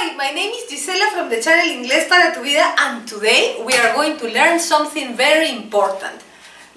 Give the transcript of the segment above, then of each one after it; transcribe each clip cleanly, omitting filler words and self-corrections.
Hi, my name is Gisela from the channel Inglesparatuvida, and today we are going to learn something very important.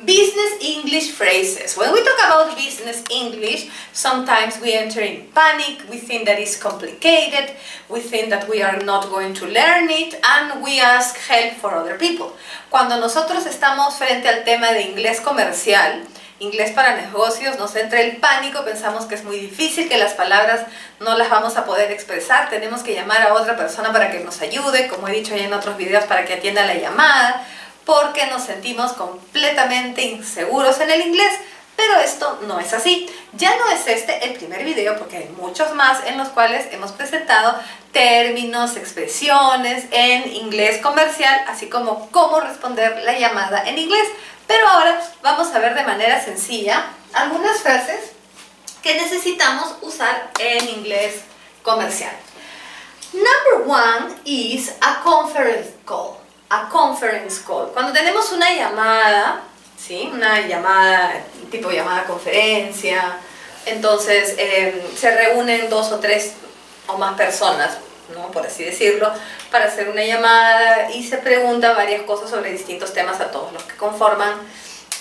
Business English phrases. When we talk about business English, sometimes we enter in panic, we think that it's complicated, we think that we are not going to learn it, and we ask help for other people. Cuando nosotros estamos frente al tema de inglés comercial, inglés para negocios, nos entra el pánico, pensamos que es muy difícil, que las palabras no las vamos a poder expresar, tenemos que llamar a otra persona para que nos ayude, como he dicho ya en otros videos, para que atienda la llamada, porque nos sentimos completamente inseguros en el inglés. Pero esto no es así. Ya no es este el primer video, porque hay muchos más en los cuales hemos presentado términos, expresiones en inglés comercial, así como cómo responder la llamada en inglés. Pero ahora vamos a ver de manera sencilla algunas frases que necesitamos usar en inglés comercial. Number one is a conference call. A conference call. Cuando tenemos una llamada, ¿sí? Una llamada, tipo llamada conferencia, entonces se reúnen 2 o 3 o más personas, ¿no? Por así decirlo, para hacer una llamada y se pregunta varias cosas sobre distintos temas a todos los que conforman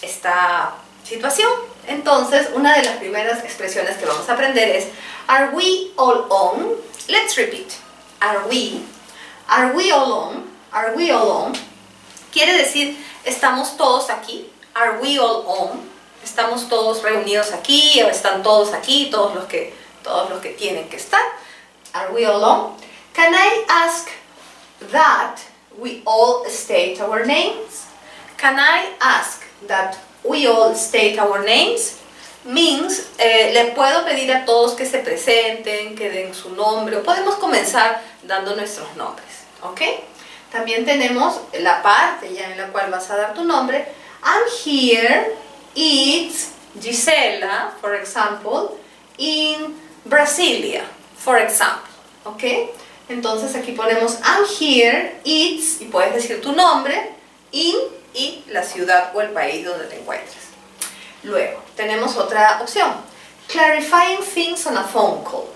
esta situación. Entonces, una de las primeras expresiones que vamos a aprender es Are we all on? Let's repeat. Are we all on? Are we all on? Quiere decir, ¿estamos todos aquí? Are we all on? ¿Estamos todos reunidos aquí? ¿O están todos aquí? Todos los que tienen que estar. Are we all on? Can I ask that we all state our names? Can I ask that we all state our names? Means, le puedo pedir a todos que se presenten, que den su nombre, o podemos comenzar dando nuestros nombres, ¿ok? También tenemos la parte ya en la cual vas a dar tu nombre. I'm here, it's Gisela, for example, in Brasilia, for example, ¿ok? Entonces aquí ponemos I'm here, it's, y puedes decir tu nombre, in, y la ciudad o el país donde te encuentres. Luego, tenemos otra opción. Clarifying things on a phone call.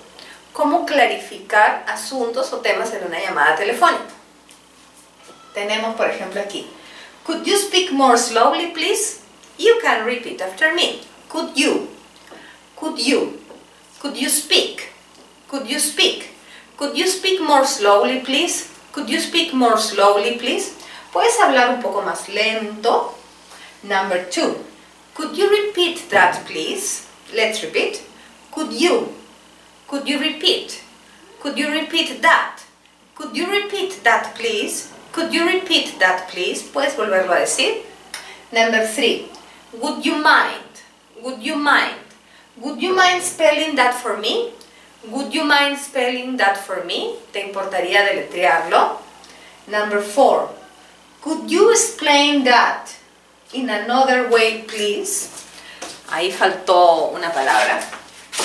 ¿Cómo clarificar asuntos o temas en una llamada telefónica? Tenemos, por ejemplo, aquí. Could you speak more slowly, please? You can repeat after me. Could you? Could you? Could you speak? Could you speak? Could you speak more slowly, please? Could you speak more slowly, please? ¿Puedes hablar un poco más lento? Number two. Could you repeat that, please? Let's repeat. Could you? Could you repeat? Could you repeat that? Could you repeat that, please? Could you repeat that, please? ¿Puedes volverlo a decir? Number three. Would you mind? Would you mind? Would you mind spelling that for me? Would you mind spelling that for me? ¿Te importaría deletrearlo? Number four. Could you explain that in another way, please? Ahí faltó una palabra.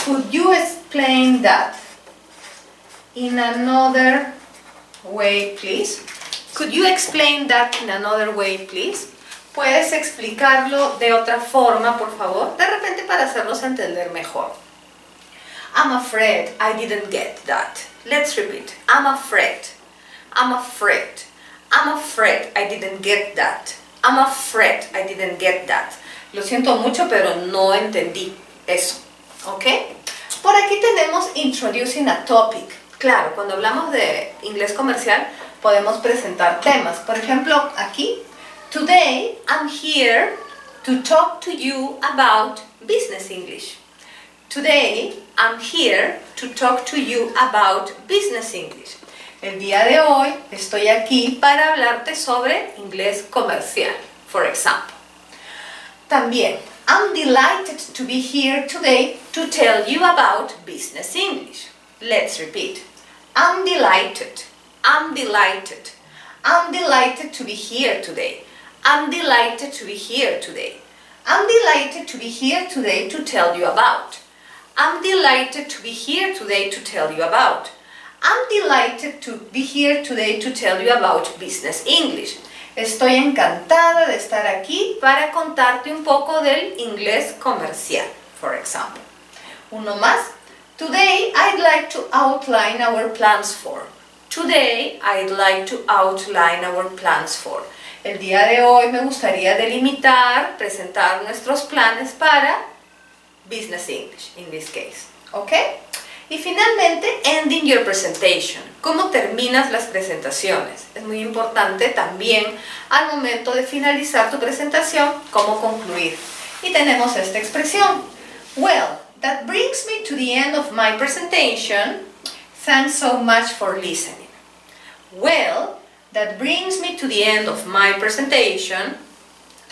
Could you explain that in another way, please? Could you explain that in another way, please? ¿Puedes explicarlo de otra forma, por favor? De repente para hacernos entender mejor. I'm afraid I didn't get that. Let's repeat. I'm afraid. I'm afraid. I'm afraid I didn't get that. I'm afraid I didn't get that. Lo siento mucho, pero no entendí eso. ¿Ok? Por aquí tenemos introducing a topic. Claro, cuando hablamos de inglés comercial, podemos presentar temas. Por ejemplo, aquí, Today I'm here to talk to you about business English. Today I'm here to talk to you about business English. El día de hoy estoy aquí para hablarte sobre inglés comercial, for example. También, I'm delighted to be here today to tell you about business English. Let's repeat. I'm delighted. I'm delighted. I'm delighted to be here today. I'm delighted to be here today. I'm delighted to be here today to tell you about. I'm delighted to be here today to tell you about. I'm delighted to be here today to tell you about business English. Estoy encantada de estar aquí para contarte un poco del inglés comercial, for example. Uno más. Today I'd like to outline our plans for. Today I'd like to outline our plans for. El día de hoy me gustaría delimitar, presentar nuestros planes para Business English, in this case. ¿Ok? Y finalmente, ending your presentation. ¿Cómo terminas las presentaciones? Es muy importante también al momento de finalizar tu presentación, cómo concluir. Y tenemos esta expresión. Well, that brings me to the end of my presentation. Thanks so much for listening. Well, that brings me to the end of my presentation.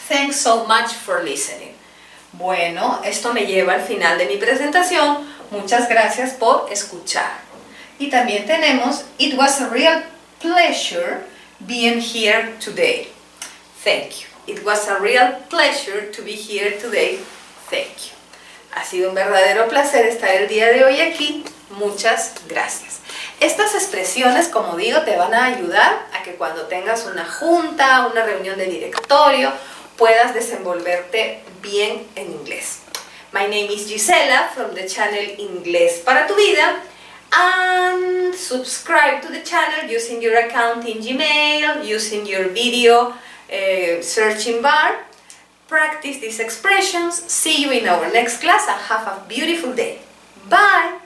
Thanks so much for listening. Bueno, esto me lleva al final de mi presentación. Muchas gracias por escuchar. Y también tenemos, it was a real pleasure being here today. Thank you. It was a real pleasure to be here today. Thank you. Ha sido un verdadero placer estar el día de hoy aquí. Muchas gracias. Estas expresiones, como digo, te van a ayudar a que cuando tengas una junta, una reunión de directorio, puedas desenvolverte bien en inglés. My name is Gisela from the channel Inglesparatuvida, and subscribe to the channel using your account in Gmail, using your video searching bar. Practice these expressions. See you in our next class and have a beautiful day. Bye!